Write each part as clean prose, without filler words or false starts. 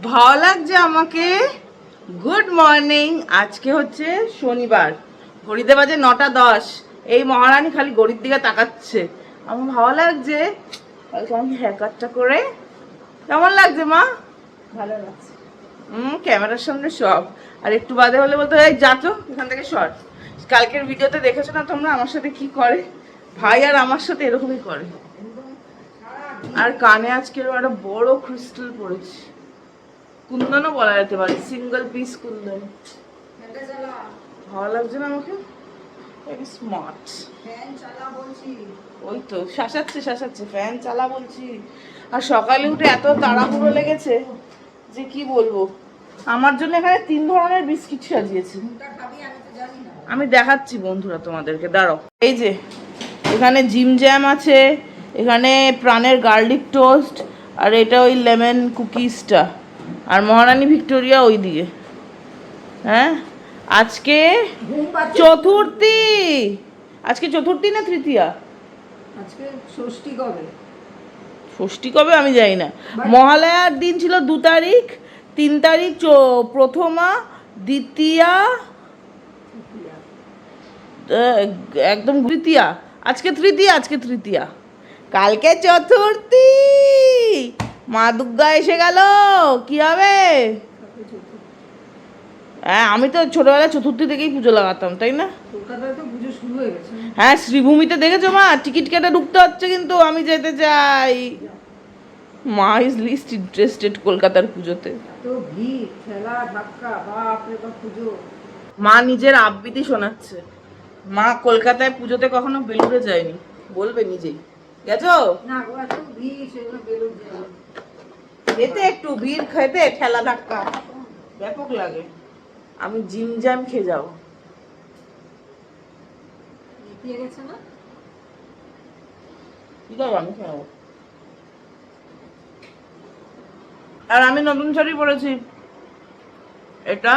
ভালো লাগছে আমাকে। Good morning. আজকে হচ্ছে শনিবার, ঘড়িতে বাজে 9টা 10। এই মহারানী খালি ঘড়ির দিকে তাকাচ্ছে। আমার ভালো লাগছে। আমি হেয়ার কাটটা করে কেমন লাগছে মা? ভালো লাগছে। ক্যামেরার সামনে সব। আর একটু বাদে হলে বলতো এই যা তো এখান থেকে সর। কালকের ভিডিওতে দেখেছো না তোমরা আমার সাথে কি করে? ভাই আর আমার সাথে এরকমই করে। আর কানে আজকে একটা বড় ক্রিস্টাল পড়েছে, কুন্দনও বলা যেতে পারে, সিঙ্গেল পিস কুন্দন। ভালো লাগছে না আমাকে? স্মার্ট। ওই তো শাসাচ্ছে ফ্যান চালা বলছি। আর সকালে উঠে এত তাড়াহুড়ো লেগেছে যে কি বলবো। আমার জন্য এখানে 3 ধরনের বিস্কিট সাজিয়েছে। আমি দেখাচ্ছি বন্ধুরা তোমাদেরকে, দাঁড়াও। এই যে এখানে জিম জ্যাম আছে, এখানে প্রাণের গার্লিক টোস্ট, আর এটা ওই লেমন কুকিজটা, আর মহারানী ভিক্টোরিয়া ওই দিকে। হ্যাঁ আজকে চতুর্থী। আজকে চতুর্থী না তৃতীয়া? আজকে ষষ্ঠী কবে? ষষ্ঠী কবে আমি জানি না। মহালয়ার দিন ছিল 2 তারিখ, 3 তারিখ প্রথমা, দ্বিতীয়া, একদম তৃতীয়া। আজকে তৃতীয়া। কালকে চতুর্থী। মা দুর্গা এসে গেল, কি হবে? হ্যাঁ আমি তো ছোটবেলায় চতুর্থী থেকেই পুজো লাগাতাম, তাই না? কলকাতায় তো পুজো শুরু হয়ে গেছে। হ্যাঁ শ্রীভূমিতে দেখেছো মা? টিকিট কেটে ঢুকতে হচ্ছে, কিন্তু আমি যেতে চাই। মা ইজ লিস্ট ইন্টারেস্টেড কলকাতার পুজোতে। তো ভিড়, ঠেলা ধাক্কা, বাপ রে বাপ পুজো। মা নিজের আবৃত্তি শোনাচ্ছে। মা কলকাতায় পুজোতে কখনো বেলুড়ে যায়নি, বলবে নিজেই। গেছো? না গো, এত ভিড়, সেগুলো বেলুন যায়। খেতে একটু ভিড়, খেতে ঠেলা ধাক্কা ব্যাপক লাগে। আমি জিম জ্যাম খেয়ে যাবো। নিতে গেছে না? কি করবো, আমি খাবো। আর আমি নতুন শাড়ি পরেছি। এটা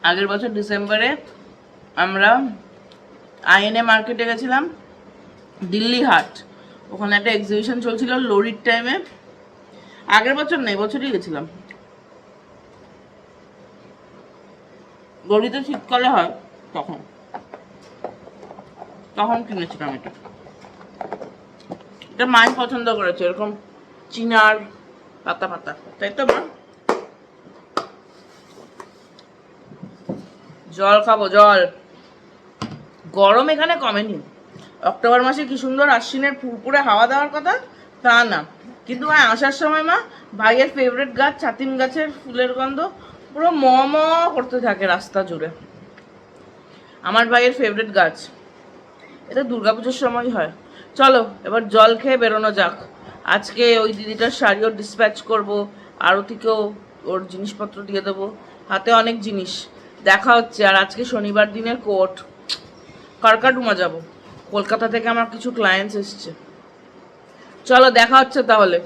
আগের বছর ডিসেম্বরে আমরা আইএনএ মার্কেটে গেছিলাম, দিল্লি হাট। ওখানে একটা এক্সিবিশন চলছিল লোরির টাইমে। আগের বছর না, এবছরই গেছিলাম। লোরিতে শীতকালে হয়, তখন কিনেছিলাম এটা। এটা মাই পছন্দ করেছে, এরকম চিনার পাতা পাতা, তাই তো মা? জল খাবো, জল। গরম এখানে কমেনি। অক্টোবর মাসে কি সুন্দর আশ্বিনের ফুরফুরে হাওয়া দেওয়ার কথা, তা না। কিন্তু আসার সময় মা ভাইয়ের ফেভারিট গাছ ছাতিম গাছের ফুলের গন্ধ পুরো ম ম করতে থাকে রাস্তা জুড়ে। আমার ভাইয়ের ফেভারিট গাছ। এটা দুর্গাপুজোর সময় হয়। চলো এবার জল খেয়ে বেরোনো যাক। আজকে ওই দিদিটার শাড়িও ডিসপ্যাচ করবো, আরতিকেও ওর জিনিসপত্র দিয়ে দেবো। হাতে অনেক জিনিস। দেখা হচ্ছে। আর আজকে শনিবার দিনের কোর্ট, কারকাটুমা যাব। কলকাতা থেকে আমার কিছু ক্লায়েন্টস এসছে। চলো দেখা হচ্ছে তাহলে।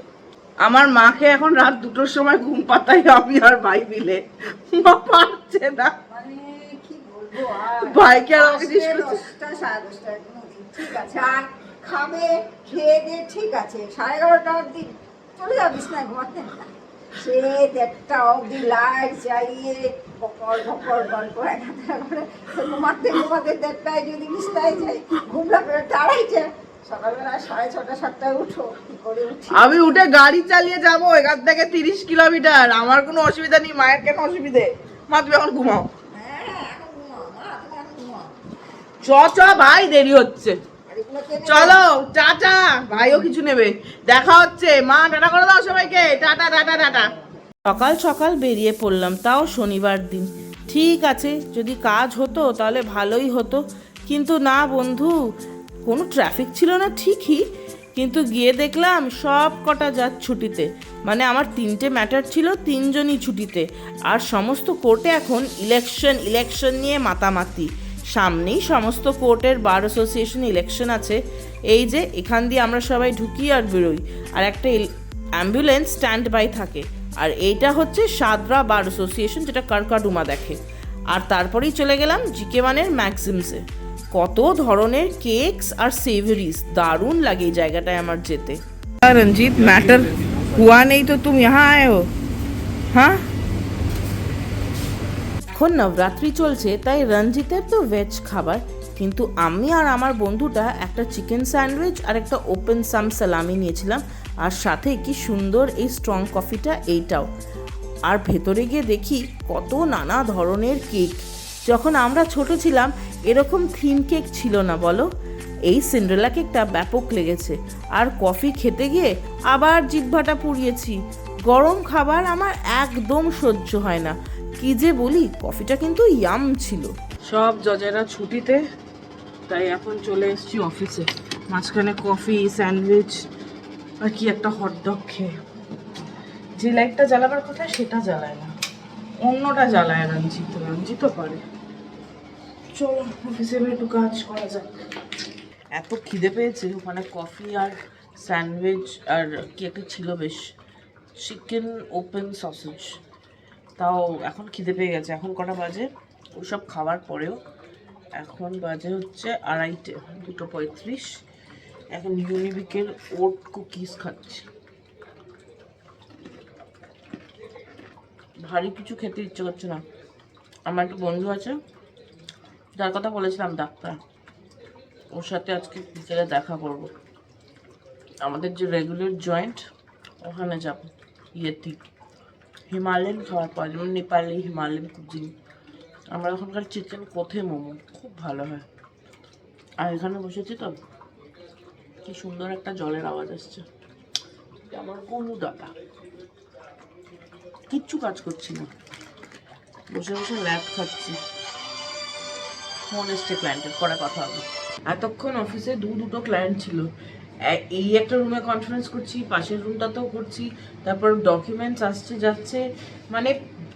আমার মাকে এখন রাত 2টোর সময় ঘুম পাতাই আমি আর ভাই মিলে। মা পারছে না, মানে কি বলবো আর। ভাইকে আর আমাকে জিজ্ঞেস করছে 10টা, 10:30 একদম ঠিক আছে। আর খাবে, খেয়ে দিয়ে ঠিক আছে, 11:30 অবধি চলে যাও বিছনায় ঘুমাতে। সে 1:30 অবধি লাইট জ্বালিয়ে বকর বকর গল্প একাধারে করে ঘুমাতে 1:30 যদি বিছনায় যাই, ঘুমটা ফেরত 2:30। সকালবেলা 6:30 7টায় উঠো, কি করে উঠি? আমি উঠে গাড়ি চালিয়ে যাবো এখান থেকে 30 কিলোমিটার। আমার কোনো অসুবিধা নেই। মায়ের কেন অসুবিধে? মা তুমি এখন ঘুমাও। হ্যাঁ এখন ঘুমাও মা, তুমি এখন ঘুমাও। চ ভাই, দেরি হচ্ছে। আর এগুলো কে নেবে? চলো টাটা। ভাইও কিছু নেবে। দেখা হচ্ছে। মা টাটা করে দাও সবাইকে। Tata tata tata. সকাল সকাল বেরিয়ে পড়লাম, তাও শনিবার দিন। ঠিক আছে, যদি কাজ হতো তাহলে ভালোই হতো, কিন্তু না বন্ধু, কোনো ট্রাফিক ছিল না ঠিকই, কিন্তু গিয়ে দেখলাম সব কটা জাজ ছুটিতে। মানে আমার 3টে ম্যাটার ছিল, 3জনই ছুটিতে। আর সমস্ত কোর্টে এখন ইলেকশন নিয়ে মাতামাতি। সামনেই সমস্ত কোর্টের বার অ্যাসোসিয়েশন ইলেকশন আছে। এই যে এখান দিয়ে আমরা সবাই ঢুকি আর বেরোই, আর একটা অ্যাম্বুলেন্স স্ট্যান্ড বাই থাকে। আর এইটা হচ্ছে সাদরা বার অ্যাসোসিয়েশন, যেটা কারকাডুমা দেখে। আর তারপরেই চলে গেলাম জিকে1-এর ম্যাক্সিমসে। কত ধরনের কেকস আর সেভারিজ, দারুণ লাগে এই জায়গাটায় আমার যেতে। রঞ্জিত ম্যাটার हुआ नहीं तो तुम यहाँ आए हो हाँ। এখন নবরাত্রি চলছে তাই রঞ্জিতের তো ভেজ খাবার, কিন্তু আমি আর আমার বন্ধুটা একটা চিকেন স্যান্ডউইচ আর একটা ওপেন সাম সালামি নিয়েছিলাম, আর সাথে কি সুন্দর এই স্ট্রং কফিটা এইটাও। আর ভেতরে গিয়ে দেখি কত নানা ধরনের কেক। যখন আমরা ছোট ছিলাম এরকম থিম কেক ছিল না বলো। এই সিন্ড্রেলা কেকটা ব্যাপক লেগেছে, আর কফি খেতে গিয়ে আবার জিহ্বাটা পুড়িয়েছি। গরম খাবার আমার একদম সহ্য হয় না, কি যে বলি। কফিটা কিন্তু ইয়াম ছিল। সব জজেরা ছুটিতে, তাই এখন চলে এসেছি অফিসে। মাঝখানে কফি, স্যান্ডউইচ আর কি একটা হটডগ খেয়ে যে লাইটটা জ্বালাবার কথা সেটা জ্বালায় না, অন্যটা জ্বালায় রঞ্জিতও পারে। চলো অফিসে একটু কাজ করা যাক। এত খিদে পেয়েছে, ওখানে কফি আর স্যান্ডউইচ আর কি একটা ছিল বেশ, চিকেন ওপেন সসেজ। তাও এখন খিদে পেয়ে গেছে। এখন কটা বাজে ওইসব খাওয়ার পরেও? এখন বাজে হচ্ছে 2:30, 2:35। এখন ইউনিবিকের ওট কুকিজ খাচ্ছি। ভারী কিছু খেতে ইচ্ছে করছে না। আমার একটা বন্ধু আছে যার কথা বলেছিলাম, ডাক্তার, ওর সাথে আজকে বিকেলে দেখা করব। আমাদের যে রেগুলার জয়েন্ট, ওখানে যাব। ইয়েতি হিমালয়ান খাবার পাওয়া, যেমন নেপালি হিমালয়ান কুজিন। আমরা ওখানকার চিকেন কোথে মোমো খুব ভালো হয়। আর এখানে বসেছি তো, কি সুন্দর একটা জলের আওয়াজ আসছে। আমার গরু দাদা, কিচ্ছু কাজ করছি না, বসে বসে ল্যাপ খাচ্ছি। ফোন এসছে ক্লায়েন্টের, পরে কথা হবে। এতক্ষণ অফিসে দুটো ক্লায়েন্ট ছিল। এই একটা রুমে কনফারেন্স করছি, পাশের রুমটাতেও করছি, তারপর ডকুমেন্টস আসছে যাচ্ছে। মানে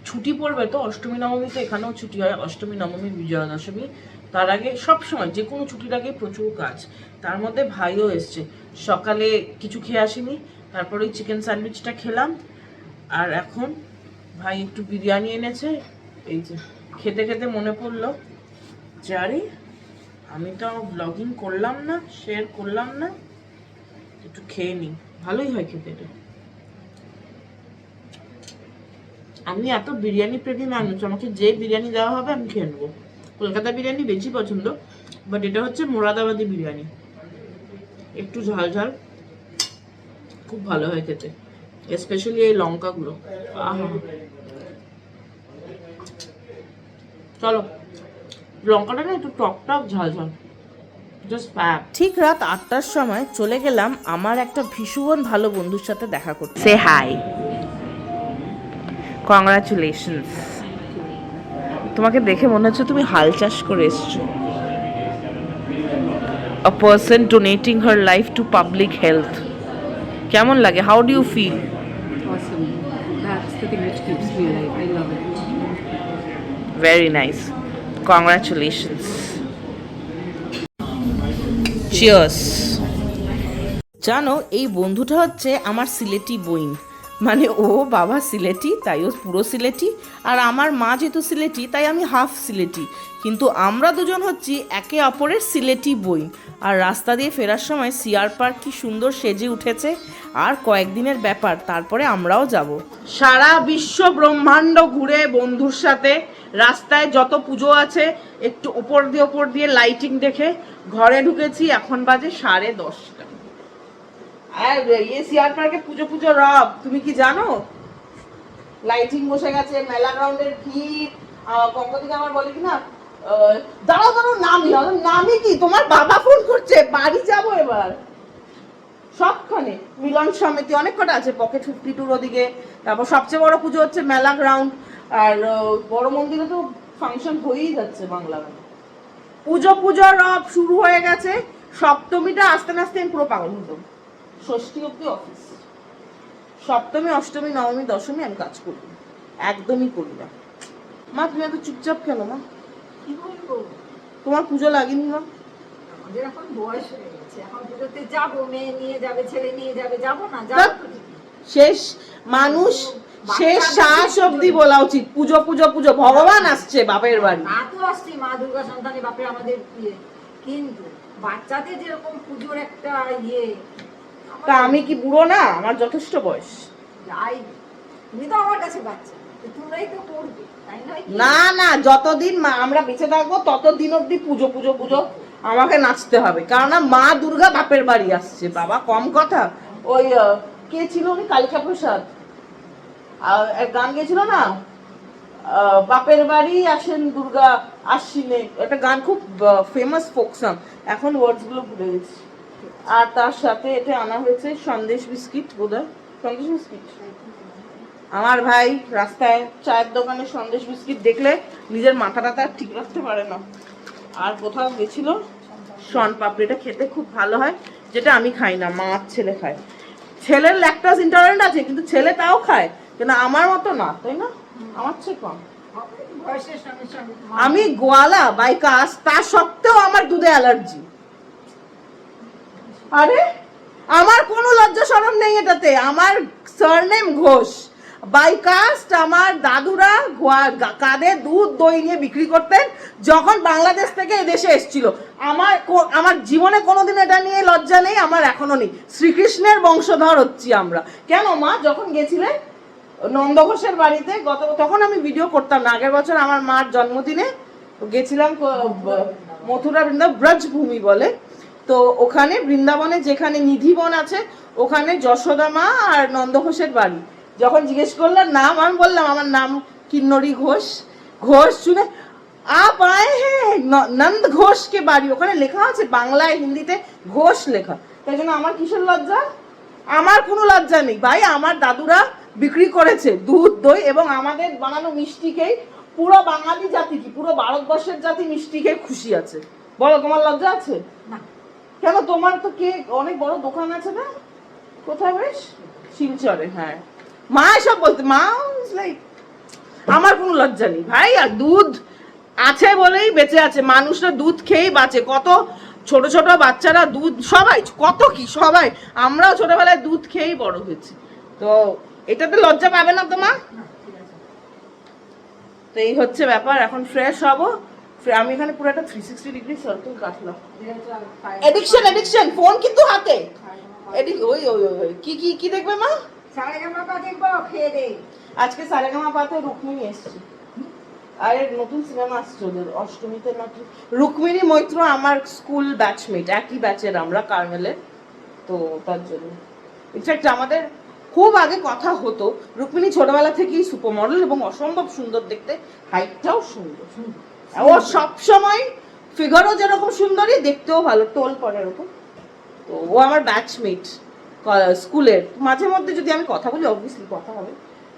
ছুটি পড়বে তো, অষ্টমী নবমী তো এখানেও ছুটি হয়, অষ্টমী নবমী বিজয়া দশমী। তার আগে সবসময় যে কোনো ছুটির আগে প্রচুর কাজ। তার মধ্যে ভাইও এসছে, সকালে কিছু খেয়ে আসিনি, তারপর ওই চিকেন স্যান্ডউইচটা খেলাম। আর এখন ভাই একটু বিরিয়ানি এনেছে, এই যে খেতে খেতে মনে পড়লো যে আরে আমি তো ব্লগিং করলাম না, শেয়ার করলাম না, একটু খেয়ে নিই। ভালোই হয় খেতে এটা। আমি এত বিরিয়ানি প্রেমী মানুষ, আমাকে যে বিরিয়ানি দেওয়া হবে আমি খেয়ে নেবো। কলকাতা বিরিয়ানি বেশি পছন্দ, বাট এটা হচ্ছে মোরাদাবাদি বিরিয়ানি, একটু ঝাল ঝাল, খুব ভালো হয় খেতে, স্পেশালি এই লঙ্কাগুলো। আহা, চলো লঙ্কাটা না একটু টক টক ঝাল ঝাল। ঠিক রাত 8টার সময় চলে গেলাম আমার একটা ভীষণ ভালো বন্ধুর সাথে দেখা করতে। সে হাই, কংগ্রাচুলেশনস। তোমাকে দেখে মনে হচ্ছে তুমি হাল চাষ করে এসছো। A person donating her life to public health. কেমন লাগে? How do you feel? Awesome. That's the thing which keeps me alive. I love it. Very nice. Congratulations. Cheers. জানো এই বন্ধুটা হচ্ছে আমার সিলেটি বইন। মানে ও বাবা সিলেটি তাই ও পুরো সিলেটি, আর আমার মা যেহেতু সিলেটি তাই আমি হাফ সিলেটি। কিন্তু আমরা দুজন হচ্ছি একে অপরের সিলেটি বইন। আর রাস্তা দিয়ে ফেরার সময় সিআর পার্ক কি সুন্দর সেজে উঠেছে। আর কয়েকদিনের ব্যাপার, তারপরে আমরাও যাব। সারা বিশ্ব ব্রহ্মাণ্ড ঘুরে বন্ধুর সাথে রাস্তায় যত পুজো আছে একটু ওপর দিয়ে লাইটিং দেখে ঘরে ঢুকেছি। এখন বাজে 10:30। আর সিআর পার্কে পুজো রব, তুমি কি জানো? লাইটিং বসে গেছে, মেলা গ্রাউন্ডের ভিড়। কঙ্কদিকে আমার বলে কি না, দাঁড়াও নামি কি, তোমার বাবা ফোন করছে, বাড়ি যাবো এবার। সবখানে মিলন সমিতি অনেক কটা আছে, পকেট 52 ওদিকে। তারপর সবচেয়ে বড় পুজো হচ্ছে মেলা গ্রাউন্ড। আর বড় মন্দিরে তো ফাংশন হয়েই যাচ্ছে বাংলা গানে। পুজো রব শুরু হয়ে গেছে। সপ্তমীটা আসতে আসতে আমি পুরো পাগল হতো। ষষ্ঠী অব্দি অফিস, সপ্তমী অষ্টমী নবমী দশমী আমি কাজ করি, একদমই করি না। মা তুমি এত চুপচাপ কেন মা? কি বলবো, তোমার পুজো লাগেনি মা? আমাদের এখন বয়স হয়ে গেছে, এখন পুজোতে যাবো, মেয়ে নিয়ে যাবে, ছেলে নিয়ে যাবে, যাবো না? যাবো তো ঠিকই। শেষ মানুষ শেষ শ্বাস অব্দি বলা উচিত পুজো পুজো পুজো। ভগবান আসছে বাপের বাড়ি, মা তো আসছে, মা দুর্গা সন্তানে বাপের আমাদের ইয়ে, কিন্তু বাচ্চাদের যেরকম পুজোর একটা ইয়ে। তা আমি কি বুড়ো না? আমার যথেষ্ট বয়স। যাই, তুমি তো আমার কাছে বাচ্চা, তো তোমরাই তো করবে, তাই নয় কি? না না, যতদিন আমরা বেঁচে থাকবো ততদিন অব্দি পুজো পুজো পুজো আমাকে নাচতে হবে, কারণ মা দুর্গা বাপের বাড়ি আসছে। বাবা কম কথা। ওই কে ছিল উনি, কালিকা প্রসাদ এক গান গেছিল না, বাপের বাড়ি আসেন দুর্গা আশ্বিনে, একটা গান খুব ফেমাস ফোক সং, এখন ওয়ার্ডস গুলো ভুলে গেছি। আর তার সাথে এটা আনা হয়েছে সন্দেশ বিস্কিট, বোধহয় সন্দেশ বিস্কিট। আমার ভাই রাস্তায় চায়ের দোকানে সন্দেশ বিস্কিট দেখলে নিজের মাথাটা তার ঠিক রাখতে পারে না। আর কোথাও গেছিল শন পাপড়িটা খেতে খুব ভালো হয়, যেটা আমি খাই না, মা আর ছেলে খায়। ছেলের ল্যাকটোজ ইনটলারেন্ট আছে, কিন্তু ছেলে তাও খায়, কিন্তু আমার মতো না, তাই না? আমার চেয়ে কম। বয়সের সঙ্গে সঙ্গে আমি গোয়ালা বাই কাস্ট, তা সত্ত্বেও আমার দুধে অ্যালার্জি। আরে আমার কোনো লজ্জা শরম নেই এটাতে। আমার সারনেম ঘোষ, বাই কাস্ট। আমার দাদুরা কাঁধে দুধ দই নিয়ে বিক্রি করতেন যখন বাংলাদেশ থেকে এদেশে এসেছিল। আমার জীবনে কোনোদিন এটা নিয়ে লজ্জা নেই, আমার এখনো নেই। শ্রীকৃষ্ণের বংশধর হচ্ছি আমরা। কেন মা যখন গেছিলেন নন্দ ঘোষের বাড়িতে, তখন আমি ভিডিও করতাম না, আগের বছর আমার মার জন্মদিনে গেছিলাম মথুরা বৃন্দাবন, ব্রজভূমি বলে, তো ওখানে বৃন্দাবনে যেখানে নিধিবন আছে ওখানে যশোদা মা আর নন্দ ঘোষের বাড়ি। যখন জিজ্ঞেস করলাম নাম, আমি বললাম আমার নাম কিন্নরী ঘোষ। ঘোষ শুনে আপ আয়ে হ্যাঁ নন্দ ঘোষকে বাড়ি, ওখানে লেখা আছে বাংলায় হিন্দিতে ঘোষ লেখা। তাই জন্য আমার কিসের লজ্জা? আমার কোনো লজ্জা নেই ভাই। আমার দাদুরা বিক্রি করেছে দুধ দই, এবং আমাদের বানানো মিষ্টি খেয়ে পুরো বাঙালি জাতি, কি পুরো ভারতবর্ষের জাতি মিষ্টি খেয়ে খুশি আছে। বলো তোমার লজ্জা আছে? না। কেন? তোমার তো কে অনেক বড় দোকান আছে না, কোথায় বেশ, শিলচরে। হ্যাঁ, মা এসব বলতে, মা লাইক আমার কোনো লজ্জা নেই ভাই। আর দুধ আছে বলেই বেঁচে আছে, মানুষরা দুধ খেয়েই বাঁচে। কত ছোট ছোট বাচ্চারা দুধ, সবাই কত কি, সবাই আমরাও ছোটবেলায় দুধ খেয়েই বড় হয়েছি, তো এটাতে লজ্জা পাবে না তো মা। তো এই হচ্ছে ব্যাপার। এখন ফ্রেশ হবো। আমি এখানে পুরো একটা 360 ডিগ্রি সার্কেল কাটলাম। এডিকশন ফোন কিন্তু হাতে। ওই ওই ওই কি কি কি দেখবে মা? সারেগামাপা দেখবো, খেয়ে দে। আজকে সারেগামাপাতে রুক্মিণী এসছে, আর নতুন সিনেমা আসছে ওদের, অষ্টমীতে নাকি। রুক্মিণী মৈত্র আমার স্কুল ব্যাচমেট, একই ব্যাচের আমরা কার্মেলের, তো তার জন্য ইনফ্যাক্ট আমাদের খুব আগে কথা হতো। রুক্মিণী ছোটবেলা থেকেই সুপার মডেল এবং অসম্ভব সুন্দর দেখতে, হাইটটাও সুন্দর। ও সবসময় ফিগারও যেরকম সুন্দরী, দেখতেও ভালো, টোল পরে এরকম। তো ও আমার ব্যাচমেট স্কুলের। মাঝে মধ্যে যদি আমি কথা বলি অবভিয়াসলি কথা হবে।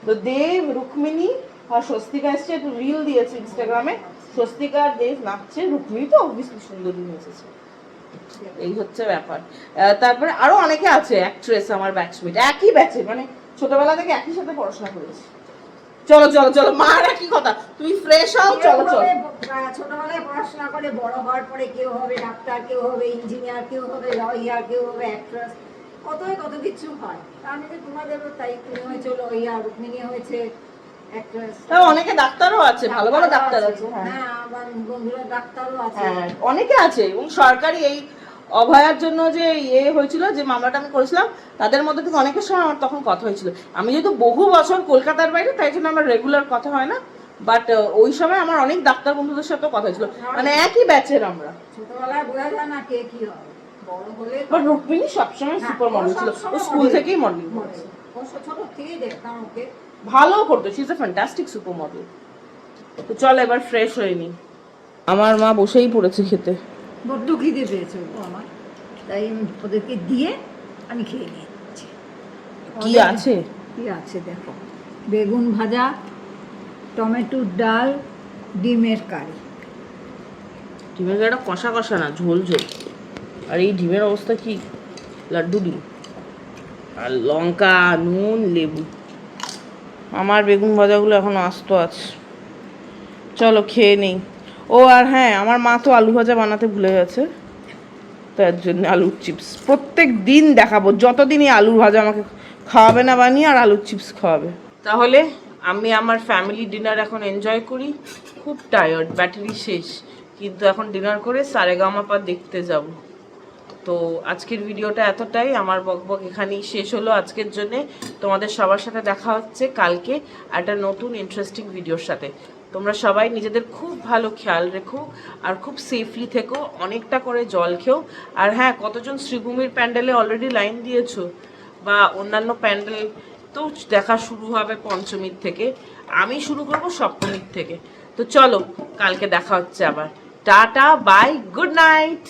তো দেব, রুক্মিণী আর স্বস্তিকা এসছে, একটু রিল দিয়েছে ইনস্টাগ্রামে, স্বস্তিকা আর দেব নাচছে, রুক্মিণী তো অবভিয়াসলি সুন্দরী এসেছে। এই হচ্ছে ব্যাপার। তারপরে আরো অনেকে আছে অ্যাক্ট্রেস আমার ব্যাচমেট, একই ব্যাচে, মানে ছোটবেলা থেকে একই সাথে পড়াশোনা করেছি। চলো চলো চলো, মার একই কথা, তুমি ফ্রেশ হও, চলো চলো। ছোটবেলায় পড়াশোনা করে বড় হওয়ার পরে কেউ হবে ডাক্তার, কেউ হবে ইঞ্জিনিয়ার, কেউ হবে লয়ার, কেউ হবে অ্যাক্ট্রেস, কত কিছু হয়। আমি তো তোমাদেরও তাই, তুমি হয়েছে লয়ার, রুক্মিণী হয়েছে অ্যাক্ট্রেস, অনেকে ডাক্তারও আছে, ভালো ভালো ডাক্তার আছে। হ্যাঁ, আমার বন্ধুরা ডাক্তারও আছে। হ্যাঁ, অনেকে আছে। এবং সরকারি এই অভয়ার জন্য যে হয়েছিল, যে মামলাটা আমি করেছিলাম, তাদের মধ্যে থেকে অনেকের সময় আমার তখন কথা হয়েছিল। আমি যেহেতু বহু বছর কলকাতার বাইরে, তাই জন্য আমার রেগুলার কথা হয় না, বাট ওই সময় আমার অনেক ডাক্তার বন্ধুদের সাথেও কথা হয়েছিল, মানে একই ব্যাচের আমরা। ছোটবেলায় বোঝা যায় না কে কি হয়, বড় হলে। বাট রুক্মিণী সবসময় সুপার মডেল ছিল, ও স্কুল থেকেই মডেলিং করেছে। ছোট থেকেই দেখতাম ওকে, ভালো করতো, she is a fantastic super model. তো চল এবার ফ্রেশ হয়ে নি। আমার মা বসেই পড়েছে খেতে, বড্ড খিদে পেয়েছে আমার, তাই আমি ওদেরকে দিয়ে আমি খেয়ে নিয়েছি। কি আছে? কি আছে দেখো, বেগুন ভাজা, টমেটোর ডাল, ডিমের কারি। ডিমের কারিটা কষা কষা না, ঝোল ঝোল। আর এই ডিমের অবস্থা কি, লাড্ডু ডিম, আর লঙ্কা, নুন, লেবু। আমার বেগুন ভাজাগুলো এখন আস্ত আছে। চলো খেয়ে নেই। ও আর হ্যাঁ, আমার মা তো আলু ভাজা বানাতে ভুলে গেছে, তার জন্য আলুর চিপস প্রত্যেক দিন দেখাবো, যতদিনই আলুর ভাজা আমাকে খাওয়াবে না বানিয়ে, আর আলুর চিপস খাওয়াবে। তাহলে আমি আমার ফ্যামিলি ডিনার এখন এনজয় করি। খুব টায়ার্ড, ব্যাটারি শেষ, কিন্তু এখন ডিনার করে সারেগামাপা দেখতে যাব। তো আজকের ভিডিওটা এতটাই, আমার বকবক এখানেই শেষ হলো আজকের জন্যে। তোমাদের সবার সাথে দেখা হচ্ছে কালকে একটা নতুন ইন্টারেস্টিং ভিডিওর সাথে। তোমরা সবাই নিজেদের খুব ভালো খেয়াল রেখো আর খুব সেফলি থেকো, অনেকটা করে জল খেও। আর হ্যাঁ, কতজন শ্রীভূমির প্যান্ডেলে অলরেডি লাইন দিয়েছো বা অন্যান্য প্যান্ডেল তো দেখা শুরু হবে পঞ্চমীর থেকে, আমি শুরু করব সপ্তমীর থেকে। তো চলো কালকে দেখা হচ্ছে আবার। টাটা, বাই, গুড নাইট।